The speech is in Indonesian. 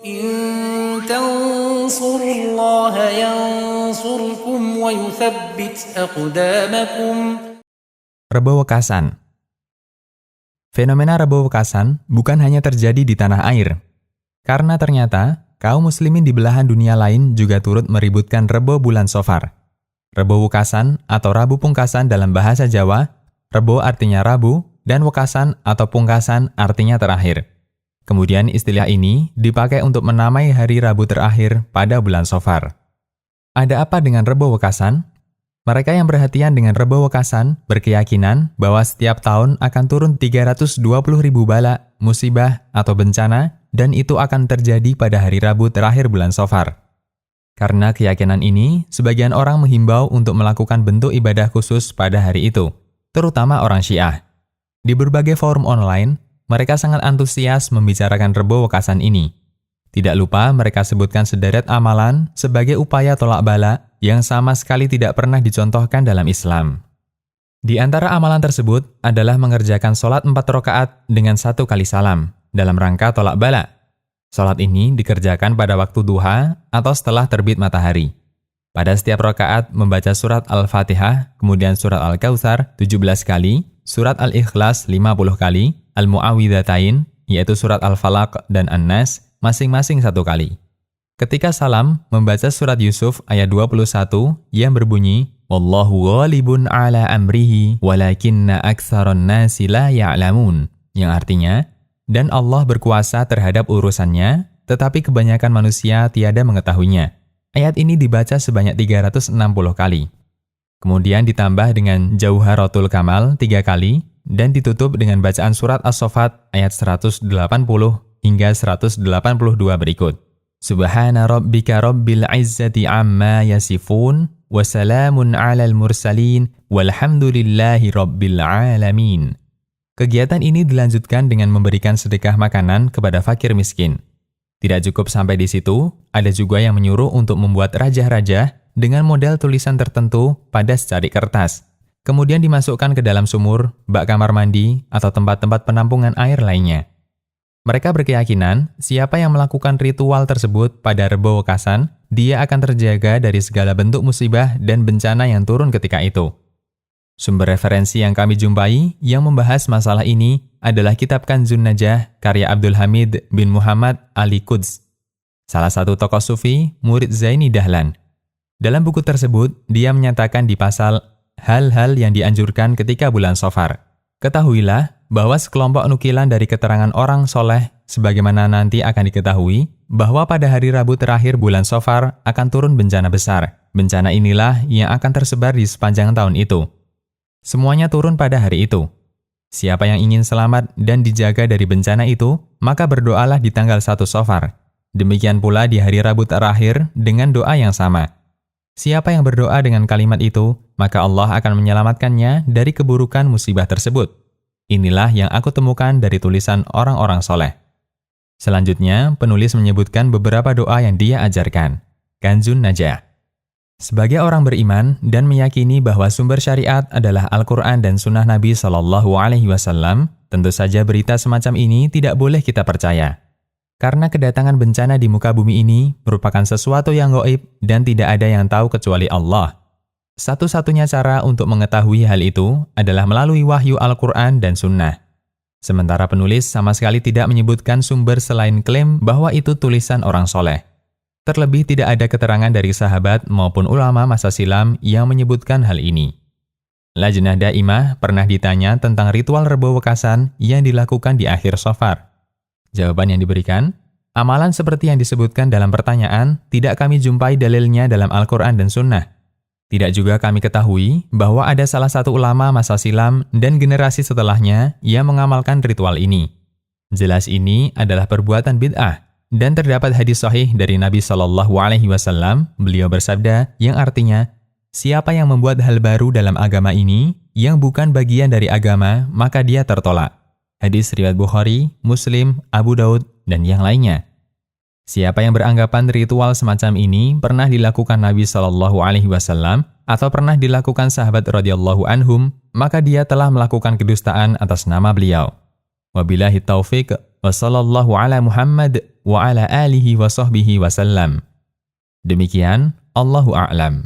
إن تنصروا الله ينصركم ويثبت أقدامكم. Rebo Wekasan. Fenomena Rebo Wekasan bukan hanya terjadi di tanah air, karena ternyata kaum muslimin di belahan dunia lain juga turut meributkan Rebo bulan Safar. Rebo Wekasan atau Rabu Pungkasan dalam bahasa Jawa, Rebo artinya Rabu, dan Wekasan atau Pungkasan artinya terakhir. Kemudian istilah ini dipakai untuk menamai hari Rabu terakhir pada bulan Safar. Ada apa dengan Rebo Wekasan? Mereka yang perhatian dengan Rebo Wekasan berkeyakinan bahwa setiap tahun akan turun 320.000 bala, musibah, atau bencana, dan itu akan terjadi pada hari Rabu terakhir bulan Safar. Karena keyakinan ini, sebagian orang menghimbau untuk melakukan bentuk ibadah khusus pada hari itu, terutama orang Syiah. Di berbagai forum online, mereka sangat antusias membicarakan Rebo Wekasan ini. Tidak lupa mereka sebutkan sederet amalan sebagai upaya tolak bala yang sama sekali tidak pernah dicontohkan dalam Islam. Di antara amalan tersebut adalah mengerjakan sholat 4 rakaat dengan 1 kali salam dalam rangka tolak bala. Sholat ini dikerjakan pada waktu duha atau setelah terbit matahari. Pada setiap rakaat membaca surat Al-Fatihah, kemudian surat Al-Kautsar 17 kali, surat Al-Ikhlas 50 kali, Al-Mu'awwidhatain, yaitu surat Al-Falaq dan An-Nas, masing-masing 1 kali. Ketika salam, membaca surat Yusuf ayat 21 yang berbunyi, Wallahu ghalibun ala amrihi, walakinna aktsaron nasi la ya'lamun, yang artinya, dan Allah berkuasa terhadap urusannya, tetapi kebanyakan manusia tiada mengetahuinya. Ayat ini dibaca sebanyak 360 kali. Kemudian ditambah dengan Jauharatul Kamal 3 kali, dan ditutup dengan bacaan surat As-Saffat ayat 180 hingga 182 berikut. Subhana rabbika rabbil izzati amma yasifun, wa salamun alal mursalin, walhamdulillahi rabbil alamin. Kegiatan ini dilanjutkan dengan memberikan sedekah makanan kepada fakir miskin. Tidak cukup sampai di situ, ada juga yang menyuruh untuk membuat rajah-rajah dengan model tulisan tertentu pada secarik kertas. Kemudian dimasukkan ke dalam sumur, bak kamar mandi, atau tempat-tempat penampungan air lainnya. Mereka berkeyakinan, siapa yang melakukan ritual tersebut pada Rebo Wekasan, dia akan terjaga dari segala bentuk musibah dan bencana yang turun ketika itu. Sumber referensi yang kami jumpai yang membahas masalah ini adalah kitab Kanzun Najah karya Abdul Hamid bin Muhammad Ali Quds, salah satu tokoh sufi murid Zaini Dahlan. Dalam buku tersebut, dia menyatakan di pasal hal-hal yang dianjurkan ketika bulan Safar. Ketahuilah bahwa sekelompok nukilan dari keterangan orang soleh, sebagaimana nanti akan diketahui, bahwa pada hari Rabu terakhir bulan Safar akan turun bencana besar. Bencana inilah yang akan tersebar di sepanjang tahun itu. Semuanya turun pada hari itu. Siapa yang ingin selamat dan dijaga dari bencana itu, maka berdoalah di tanggal 1 Safar. Demikian pula di hari Rabu terakhir dengan doa yang sama. Siapa yang berdoa dengan kalimat itu, maka Allah akan menyelamatkannya dari keburukan musibah tersebut. Inilah yang aku temukan dari tulisan orang-orang soleh. Selanjutnya, penulis menyebutkan beberapa doa yang dia ajarkan. Kanzun Najah. Sebagai orang beriman dan meyakini bahwa sumber syariat adalah Al-Quran dan Sunnah Nabi SAW, tentu saja berita semacam ini tidak boleh kita percaya. Karena kedatangan bencana di muka bumi ini merupakan sesuatu yang gaib dan tidak ada yang tahu kecuali Allah. Satu-satunya cara untuk mengetahui hal itu adalah melalui wahyu Al-Quran dan Sunnah. Sementara penulis sama sekali tidak menyebutkan sumber selain klaim bahwa itu tulisan orang soleh. Terlebih tidak ada keterangan dari sahabat maupun ulama masa silam yang menyebutkan hal ini. Lajnah Daimah pernah ditanya tentang ritual Rebo Wekasan yang dilakukan di akhir Safar. Jawaban yang diberikan, amalan seperti yang disebutkan dalam pertanyaan tidak kami jumpai dalilnya dalam Al-Quran dan Sunnah. Tidak juga kami ketahui bahwa ada salah satu ulama masa silam dan generasi setelahnya yang mengamalkan ritual ini. Jelas ini adalah perbuatan bid'ah. Dan terdapat hadis sahih dari Nabi SAW, beliau bersabda yang artinya, siapa yang membuat hal baru dalam agama ini, yang bukan bagian dari agama, maka dia tertolak. Hadis riwayat Bukhari, Muslim, Abu Daud, dan yang lainnya. Siapa yang beranggapan ritual semacam ini pernah dilakukan Nabi SAW atau pernah dilakukan sahabat radhiyallahu anhum, maka dia telah melakukan kedustaan atas nama beliau. Wabillahi taufiq. Wa sallallahu ala Muhammad wa ala alihi wa sahbihi wasallam. Demikian, Allahu a'lam.